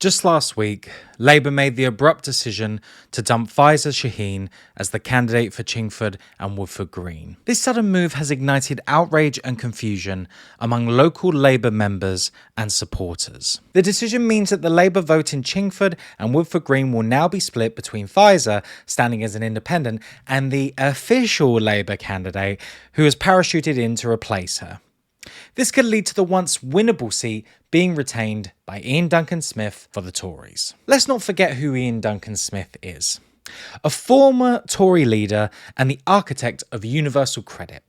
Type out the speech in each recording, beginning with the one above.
Just last week, Labour made the abrupt decision to dump Faiza Shaheen as the candidate for Chingford and Woodford Green. This sudden move has ignited outrage and confusion among local Labour members and supporters. The decision means that the Labour vote in Chingford and Woodford Green will now be split between Faiza, standing as an independent, and the official Labour candidate who has parachuted in to replace her. This could lead to the once winnable seat being retained by Ian Duncan Smith for the Tories. Let's not forget who Ian Duncan Smith is. A former Tory leader and the architect of universal credit.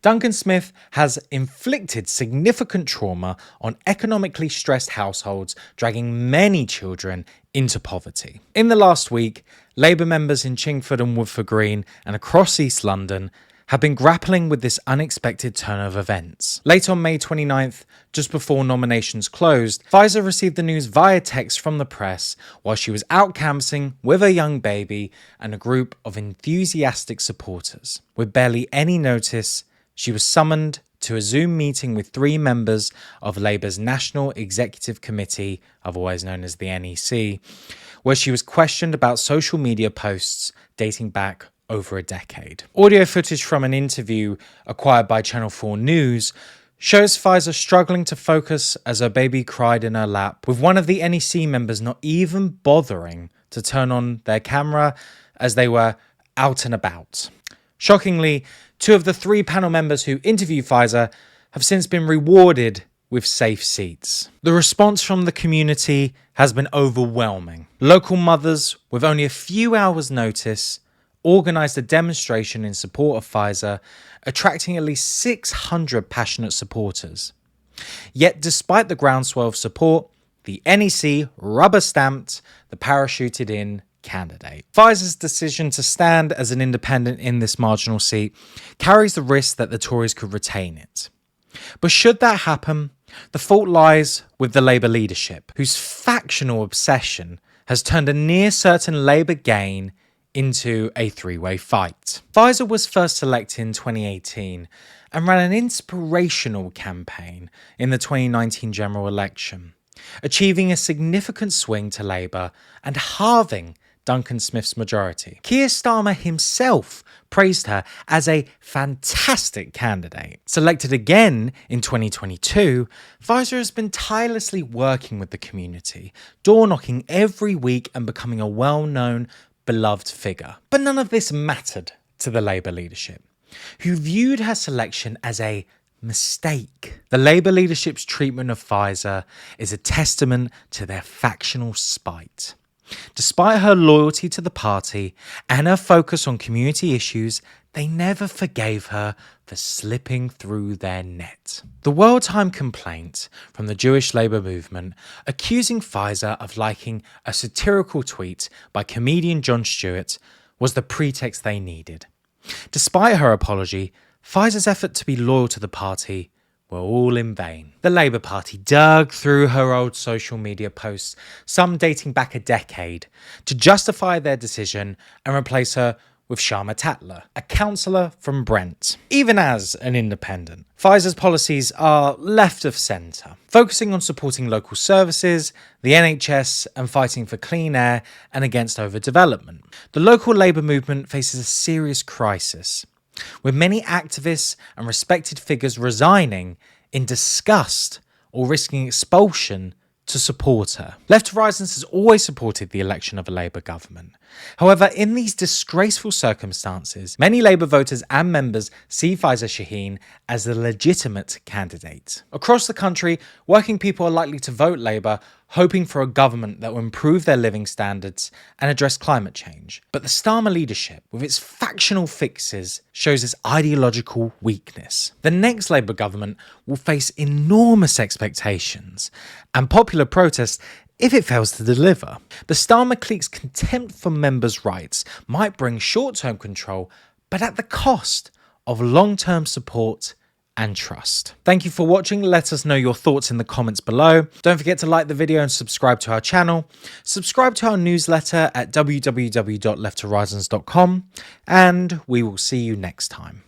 Duncan Smith has inflicted significant trauma on economically stressed households, dragging many children into poverty. In the last week, Labour members in Chingford and Woodford Green and across East London have been grappling with this unexpected turn of events. Late on May 29th, just before nominations closed, Faiza received the news via text from the press while she was out canvassing with her young baby and a group of enthusiastic supporters. With barely any notice, she was summoned to a Zoom meeting with 3 members of Labour's National Executive Committee, otherwise known as the NEC, where she was questioned about social media posts dating back over a decade. Audio footage from an interview acquired by Channel 4 News shows Faiza struggling to focus as her baby cried in her lap, with one of the NEC members not even bothering to turn on their camera as they were out and about. Shockingly, 2 of the 3 panel members who interviewed Faiza have since been rewarded with safe seats. The response from the community has been overwhelming. Local mothers, with only a few hours' notice, organised a demonstration in support of Faiza, attracting at least 600 passionate supporters. Yet despite the groundswell of support, the NEC rubber-stamped the parachuted-in candidate. Faiza's decision to stand as an independent in this marginal seat carries the risk that the Tories could retain it. But should that happen, the fault lies with the Labour leadership, whose factional obsession has turned a near-certain Labour gain into a 3-way fight. Faiza was first elected in 2018 and ran an inspirational campaign in the 2019 general election, achieving a significant swing to Labour and halving Duncan Smith's majority. Keir Starmer himself praised her as a fantastic candidate. Selected again in 2022, Faiza has been tirelessly working with the community, door-knocking every week and becoming a well-known, beloved figure. But none of this mattered to the Labour leadership, who viewed her selection as a mistake. The Labour leadership's treatment of Faiza is a testament to their factional spite. Despite her loyalty to the party and her focus on community issues, they never forgave her for slipping through their net. The well-timed complaint from the Jewish Labour movement accusing Faiza of liking a satirical tweet by comedian Jon Stewart was the pretext they needed. Despite her apology, Faiza's effort to be loyal to the party were all in vain. The Labour Party dug through her old social media posts, some dating back a decade, to justify their decision and replace her with Sharma Tatler, a councillor from Brent. Even as an independent, Faiza's policies are left of centre, focusing on supporting local services, the NHS, and fighting for clean air and against overdevelopment. The local Labour movement faces a serious crisis, with many activists and respected figures resigning in disgust or risking expulsion to support her. Left Horizons has always supported the election of a Labour government. However, in these disgraceful circumstances, many Labour voters and members see Faiza Shaheen as the legitimate candidate. Across the country, working people are likely to vote Labour, hoping for a government that will improve their living standards and address climate change. But the Starmer leadership, with its factional fixes, shows its ideological weakness. The next Labour government will face enormous expectations and popular protests if it fails to deliver. The Starmer clique's contempt for members' rights might bring short-term control, but at the cost of long-term support and trust. Thank you for watching. Let us know your thoughts in the comments below. Don't forget to like the video and subscribe to our channel. Subscribe to our newsletter at www.lefthorizons.com, and we will see you next time.